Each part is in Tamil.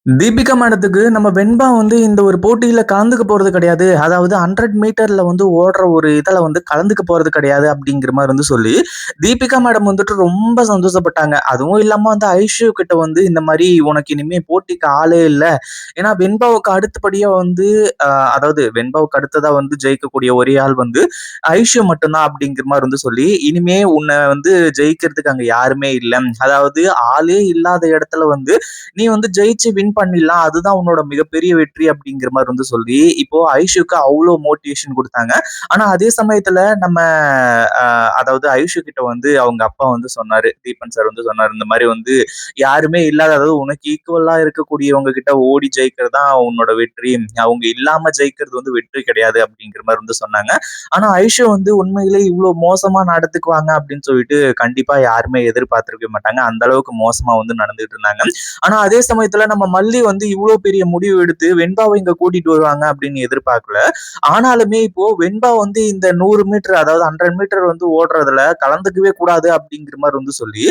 தீபிகா மேடத்துக்கு நம்ம வெண்பா வந்து இந்த ஒரு போட்டியில கலந்துக்க போறது கிடையாது. அதாவது 100 மீட்டர்ல வந்து ஓடுற ஒரு இதுல வந்து கலந்துக்க போறது கிடையாது அப்படிங்கிற மாரி வந்து சொல்லி, தீபிகா மேடம் வந்துட்டு ரொம்ப சந்தோஷப்பட்டாங்க. அதுவும் இல்லாம வந்து ஐஷு கிட்ட வந்து இந்த மாரி உனக்கு இனிமே போட்டிக்கு ஆளே இல்ல. ஏன்னா வெண்பாவுக்கு அடுத்தபடியா வந்து அதாவது வெண்பாவுக்கு அடுத்ததா வந்து ஜெயிக்கக்கூடிய ஒரே ஆள் வந்து ஐஷு மட்டும் தான் அப்படிங்கிற மாரி வந்து சொல்லி, இனிமே உன்ன வந்து ஜெயிக்கிறதுக்கு அங்க யாருமே இல்ல. அதாவது ஆளே இல்லாத இடத்துல வந்து நீ வந்து ஜெயிச்சு வின் பண்ணிடலாம். அதுதான் உன்னோட மிகப்பெரிய வெற்றி அப்படிங்கிற மாரி வந்து சொல்லி, இப்போ ஐஷுக்கு அவ்ளோ மோட்டிவேஷன் குடுத்தாங்க. ஆனா அதே சமயத்துல நம்ம அ அதாவது ஐஷு கிட்ட வந்து அவங்க அப்பா வந்து சொன்னாரு. தீபன் சார் வந்து சொன்னாரு. இந்த மாரி வந்து யாருமே இல்லாத அதாவது உனக்கு ஈக்குவலா இருக்கக்கூடியவங்க கிட்ட ஓடி ஜெயிக்கிறது தான் உன்னோட வெற்றி. அவங்க இல்லாம ஜெயிக்கிறது வந்து வெற்றி கிடையாது அப்படிங்கிற மாரி வந்து சொன்னாங்க. ஆனா ஐஷு வந்து உண்மையிலேயே இவ்ளோ மோசமா நடந்துக்குவாங்க அப்படின்னு சொல்லிட்டு கண்டிப்பா யாருமே எதிர்பார்த்திருக்கவே மாட்டாங்க. அந்த அளவுக்கு மோசமா வந்து நடந்துட்டு இருந்தாங்க. ஆனா அதே சமயத்துல நம்ம மல்லி வந்து இவ்ளோ பெரிய முடிவு எடுத்து வெண்பாவை இங்க கூட்டிட்டு வருவாங்க அப்படின்னு எதிர்பார்க்கல. ஆனாலுமே இப்போ வெண்பா வந்து இந்த 100 மீட்டர் அதாவது 100 மீட்டர் வந்து ஓடுறதுல கலந்துக்கவே கூடாது அப்படிங்கிற மாரி வந்து சொல்லி,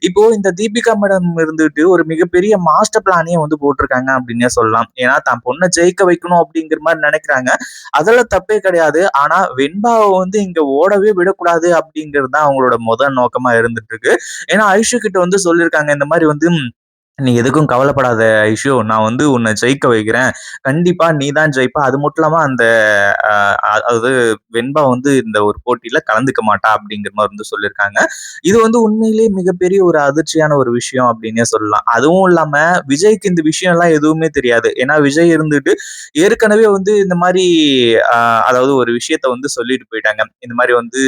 இப்போ இந்த தீபிகா மேடம் இருந்துட்டு ஒரு மிகப்பெரிய மாஸ்டர் பிளானயே வந்து போட்டிருக்காங்க அப்படின்னே சொல்லலாம். ஏன்னா தான் பொண்ண ஜெயிக்க வைக்கணும் அப்படிங்கிற மாரி நினைக்கிறாங்க. அதுல தப்பே கிடையாது. ஆனா வெண்பாவ வந்து இங்க ஓடவே விடக்கூடாது அப்படிங்கிறது தான் அவங்களோட முதல் நோக்கமா இருந்துட்டு இருக்கு. ஏன்னா ஐஷு கிட்ட வந்து சொல்லியிருக்காங்க இந்த மாரி வந்து நீ எதுக்கும் கவலைப்படாத ஐஷு. நான் வந்து உன்ன ஜெயிக்க வைக்கிறேன். கண்டிப்பா நீ தான் ஜெயிப்ப. அது மட்டும் இல்லாம அந்த அ அதாவது வெண்பா வந்து இந்த ஒரு போட்டியில கலந்துக்க மாட்டா அப்படிங்கிற மாரி வந்து சொல்லியிருக்காங்க. இது வந்து உண்மையிலேயே மிகப்பெரிய ஒரு அதிர்ச்சியான ஒரு விஷயம் அப்படின்னே சொல்லலாம். அதுவும் இல்லாம விஜய்க்கு இந்த விஷயம்லாம் எதுவுமே தெரியாது. ஏன்னா விஜய் இருந்துட்டு ஏற்கனவே வந்து இந்த மாரி அ அதாவது ஒரு விஷயத்த வந்து சொல்லிட்டு போயிட்டாங்க. இந்த மாரி வந்து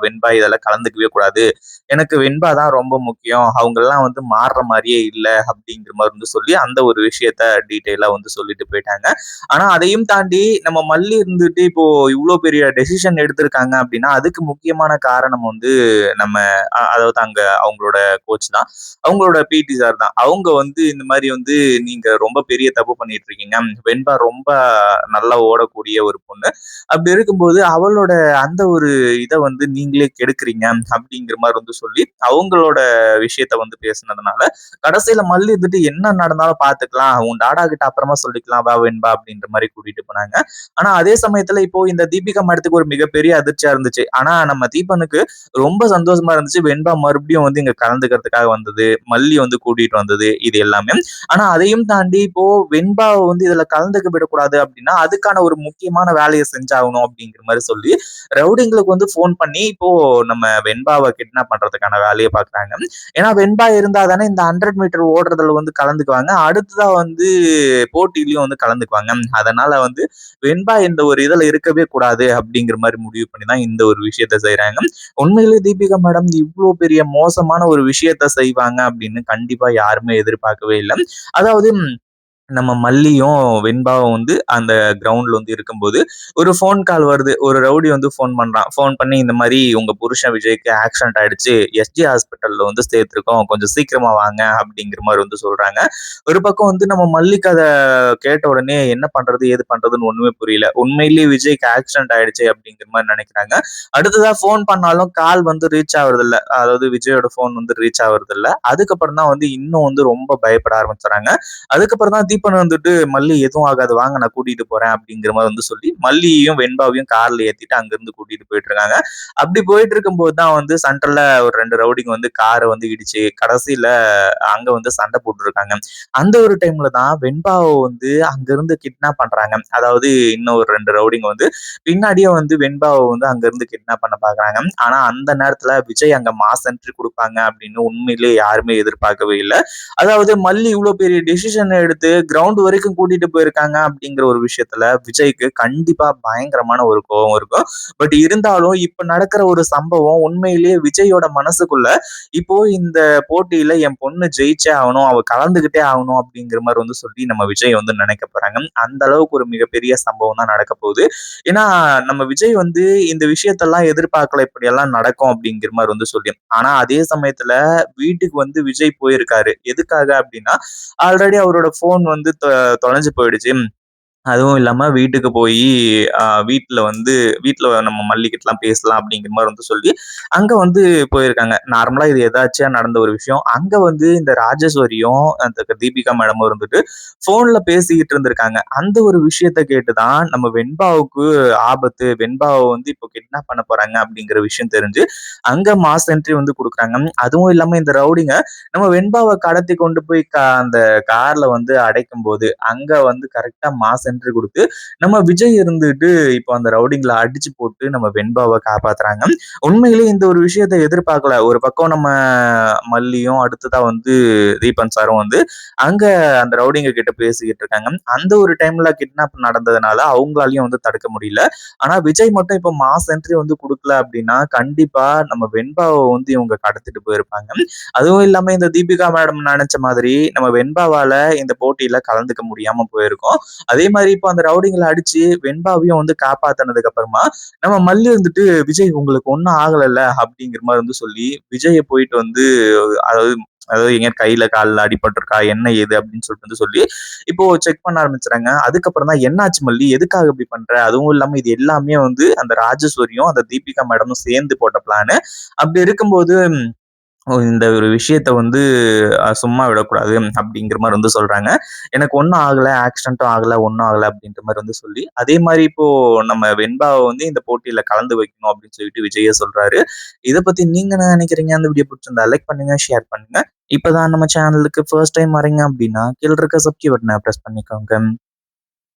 வெண்பா இதெல்லாம் கலந்துக்கவே கூடாது. எனக்கு வெண்பா தான் ரொம்ப முக்கியம். அவங்கலாம் வந்து மாறுற மாரியே இல்ல அப்படிங்கிற மாரி வந்து சொல்லி அந்த ஒரு விஷயத்த டீட்டெயிலா வந்து சொல்லிட்டு போயிட்டாங்க. ஆனா அதையும் தாண்டி நம்ம மல்லி இருந்துட்டு இப்போ இவ்ளோ பெரிய டெசிஷன் எடுத்திருக்காங்க அப்படின்னா, அதுக்கு முக்கியமான காரணம் வந்து நம்ம அதாவது அங்க அவங்களோட கோச் தான். அவங்களோட பிடி சார் தான். அவங்க வந்து இந்த மாரி வந்து நீங்க ரொம்ப பெரிய தப்பு பண்ணிட்டு இருக்கீங்க. வெண்பா ரொம்ப நல்லா ஓடக்கூடிய ஒரு பொண்ணு. அப்படி இருக்கும்போது அவளோட அந்த ஒரு இத வந்து நீங்களே கெடுக்குறீங்க அப்படிங்கிற மாரி வந்து சொல்லி, அவங்களோட விஷயத்த வந்து பேசுனதுனால, கடைசியில மல்லி இருந்துட்டு என்ன நடந்தாலும் பார்த்துக்கலாம். உன் டாடா கிட்ட அப்புறமா சொல்லிக்கலாம் வா வெண்பா அப்படின்ற மாரி கூட்டிட்டு போனாங்க. ஆனா அதே சமயத்துல இப்போ இந்த தீபிகா மேடத்துக்கு ஒரு மிகப்பெரிய அதிர்ச்சியா இருந்துச்சு. ஆனா நம்ம தீபனுக்கு ரொம்ப சந்தோஷமா இருந்துச்சு. வெண்பா மறுபடியும் வந்து இங்க கலந்துக்கிறதுக்காக வந்தது. மல்லி வந்து கூட்டிட்டு வந்தது. இது எல்லாமே. ஆனா அதையும் தாண்டி இப்போ வெண்பாவ வந்து இதுல கலந்துக்க விடக்கூடாது அப்படின்னா, அதுக்கான ஒரு முக்கியமான வேலைய செஞ்சாகணும் அப்படிங்கிற மாரி சொல்லி, ரவுடிங்களுக்கு வந்து ஃபோன் பண்ணி இப்போ நம்ம வெண்பாவ கிட்னாப் பண்றதுக்கான வேலைய பார்க்குறாங்க. ஏன்னா வெண்பா இருந்தா தானே இந்த 100 மீட்டர் ஓடுறதுல வந்து கலந்துக்குவாங்க. அடுத்ததா வந்து போட்டியிலயும் வந்து கலந்துக்குவாங்க. அதனால வந்து வெண்பா இந்த ஒரு இதுல இருக்கவே கூடாது அப்படிங்கிற மாரி முடிவு பண்ணி தான் இந்த ஒரு விஷயத்த செய்றாங்க. உண்மையிலேயே தீபிகா மேடம் இவ்ளோ பெரிய மோசமான ஒரு விஷயத்த செய்வாங்க அப்படின்னு கண்டிப்பா யாருமே எதிர்பார்க்கவே இல்ல. அதாவது நம்ம மல்லியும், வெண்பாவும் வந்து அந்த கிரவுண்ட்ல வந்து இருக்கும்போது, ஒரு ஃபோன் கால் வருது. ஒரு ரவுடி வந்து ஃபோன் பண்றான். ஃபோன் பண்ணி இந்த மாரி உங்க புருஷன் விஜய்க்கு ஆக்சிடென்ட் ஆயிடுச்சு. எஸ்ஜி ஹாஸ்பிட்டல்ல வந்து சேர்த்துருக்கோம். கொஞ்சம் சீக்கிரமா வாங்க அப்படிங்கிற மாரி வந்து சொல்றாங்க. ஒரு பக்கம் வந்து நம்ம மல்லிக்கு அத கேட்ட உடனே என்ன பண்றது? ஏது பண்றதுன்னு ஒண்ணுமே புரியல. உண்மையிலேயே விஜய்க்கு ஆக்சிடென்ட் ஆயிடுச்சே அப்படிங்கிற மாரி நெனைக்கிறாங்க. அடுத்ததா ஃபோன் பண்ணாலும் கால் வந்து ரீச் ஆவறதில்ல. அதாவது விஜயோட ஃபோன் வந்து ரீச் ஆவறதில்ல. அதுக்கப்புறம் தான் வந்து இன்னும் வந்து ரொம்ப பயப்பட ஆரம்பிச்சுறாங்க. அதுக்கப்புறம் தான் தீபன் வந்துட்டு மல்லி எதுவும் ஆகாது வாங்க நான் கூட்டிட்டு போறேன் அப்படிங்கிற மாதிரி வந்து சொல்லி மல்லியையும் வெண்பாவையும் கார்ல ஏத்திட்டு அங்கிருந்து கூட்டிட்டு போயிட்டு இருக்காங்க. அப்படி போயிட்டு இருக்கும்போது தான் வந்து சென்டர்ல ஒரு 2 ரவுடிங்க வந்து காரை வந்து இடிச்சு கடைசியில அங்க வந்து சண்டை போட்டு இருக்காங்க. அந்த ஒரு டைம்ல தான் வெண்பாவை வந்து அங்க இருந்து கிட்னாப் பண்றாங்க. அதாவது இன்னும் ஒரு 2 ரவுடிங்க வந்து பின்னாடியே வந்து வெண்பாவை வந்து அங்க இருந்து கிட்னாப் பண்ண பாக்குறாங்க. ஆனா அந்த நேரத்துல விஜய் அங்க மாஸ் என்ட்ரி கொடுப்பாங்க அப்படின்னு உண்மையிலேயே யாருமே எதிர்பார்க்கவே இல்லை. அதாவது மல்லி இவ்ளோ பெரிய டெசிஷன் எடுத்து கிரவுண்ட் வரைக்கும் கூட்டிட்டு போயிருக்காங்க அப்படிங்கிற ஒரு விஷயத்துல விஜய்க்கு கண்டிப்பா பயங்கரமான ஒரு கோவம் இருக்கும். பட் இருந்தாலும் இப்ப நடக்கிற ஒரு சம்பவம் உண்மையிலேயே விஜயோட மனசுக்குள்ள இப்போ இந்த போட்டியில என் பொண்ணு ஜெயிச்சே ஆகணும், அவ கலந்துகிட்டே ஆகணும் அப்படிங்கிற மாதிரி வந்து சொல்லி நம்ம விஜய் வந்து நினைக்க போறாங்க. அந்த அளவுக்கு ஒரு மிகப்பெரிய சம்பவம் தான் நடக்க போகுது. ஏன்னா நம்ம விஜய் வந்து இந்த விஷயத்தெல்லாம் எதிர்பார்க்கல இப்படி எல்லாம் நடக்கும் அப்படிங்கிற மாதிரி வந்து சொல்லி. ஆனா அதே சமயத்துல வீட்டுக்கு வந்து விஜய் போயிருக்காரு. எதுக்காக அப்படின்னா, ஆல்ரெடி அவரோட ஃபோன் வந்து தொலைஞ்சு போயிடுச்சு. அதுவும் இல்லாம வீட்டுக்கு போயி, வீட்ல வந்து வீட்ல நம்ம மல்லிகிட்டலாம் பேசலாம் அப்படிங்கிற மாரி வந்து சொல்லி, அங்க வந்து போயிருக்காங்க. நார்மலா இது எதார்ச்சியா நடந்த ஒரு விஷயம். அங்க வந்து இந்த ராஜேஸ்வரியும், அந்த தீபிகா மேடமும் இருந்துட்டு, ஃபோன்ல பேசிக்கிட்டு இருந்திருக்காங்க. அந்த ஒரு விஷயத்த கேட்டு தான் நம்ம வெண்பாவுக்கு ஆபத்து. வெண்பாவ வந்து இப்போ கிட்னாப் பண்ண போறாங்க அப்படிங்கிற விஷயம் தெரிஞ்சு, அங்க மாஸ் என்ட்ரி வந்து குடுக்குறாங்க. அதுவும் இல்லாம இந்த ரவுடிங்க நம்ம வெண்பாவ கடத்தி கொண்டு போய் அந்த கார்ல வந்து அடைக்கும்போது, அங்க வந்து கரெக்ட்டா மாஸ் என்ட்ரி குடுத்து, நம்ம விஜய் இருந்துட்டு இப்போ அந்த ரவுடிங்கள அடிச்சு போட்டு நம்ம வெண்பாவ காப்பாத்துறாங்க. உண்மையிலேயே இந்த ஒரு விஷயத்த எதிர்பார்க்கல. ஒரு பக்கம் நம்ம மல்லியும், அடுத்ததா வந்து தீபன் சாரும் வந்து அங்க அந்த ரவுடிங்க கிட்ட பேசிக்கிட்டு இருக்காங்க. அந்த ஒரு டைம்ல கிட்னாப் நடந்ததுனால அவங்களாலயும் வந்து தடுக்க முடியல. ஆனா விஜய் மட்டும் இப்போ மாஸ் என்ட்ரி வந்து குடுக்கல அப்டின்னா, கண்டிப்பா நம்ம வெண்பாவ வந்து இவங்க கடத்திட்டு போயிருப்பாங்க. அதுவும் இல்லாம இந்த தீபிகா மேடம் நெனச்ச மாதிரி நம்ம வெண்பாவால இந்த போட்டியில கலந்துக்க முடியாம போயிருக்கும். அதே மாரி இப்போ அந்த ரவுடிங்கள அடிச்சு வெண்பாவையும் வந்து காப்பாத்துனதுக்கு அப்புறமா, நம்ம மல்லி வந்துட்டு விஜய் உங்களுக்கு ஒண்ணும் ஆகலல்ல அப்படிங்கிற மாரி வந்து சொல்லி, விஜய போயிட்டு வந்து அதாவது அதாவது எங்கேயாவது கையில, கால்ல அடிபட்டுருக்கா? என்ன ஏது? அப்படின்னு சொல்லிட்டு வந்து சொல்லி, இப்போ செக் பண்ண ஆரம்பிச்சுறாங்க. அதுக்கப்புறம் தான் என்னாச்சு மல்லி? எதுக்காக இப்படி பண்ற? அதுவும் இல்லாம இது எல்லாமே வந்து அந்த ராஜேஸ்வரியும், அந்த தீபிகா மேடமும் சேர்ந்து போட்ட பிளானு. அப்படி இருக்கும்போது இந்த ஒரு விஷயத்த வந்து சும்மா விடக்கூடாது அப்படிங்கிற மாரி வந்து சொல்றாங்க. எனக்கு ஒண்ணும் ஆகல, ஆக்சிடென்ட்டும் ஆகல, ஒண்ணும் ஆகல அப்படின்ற மாரி வந்து சொல்லி, அதே மாரி இப்போ நம்ம வெண்பாவ வந்து இந்த போட்டியில கலந்து வைக்கணும் அப்படின்னு சொல்லிட்டு விஜயே சொல்றாரு. இத பத்தி நீங்க என்ன நினைக்கிறீங்க? அந்த வீடியோ பிடிச்சிருந்தா லைக் பண்ணுங்க, ஷேர் பண்ணுங்க. இப்பதான் நம்ம சேனலுக்கு ஃபர்ஸ்ட் டைம் வரீங்க அப்படின்னா, கீழ இருக்க சப்ஸ்கிரைப் பட்டன பிரஸ் பண்ணிக்கோங்க.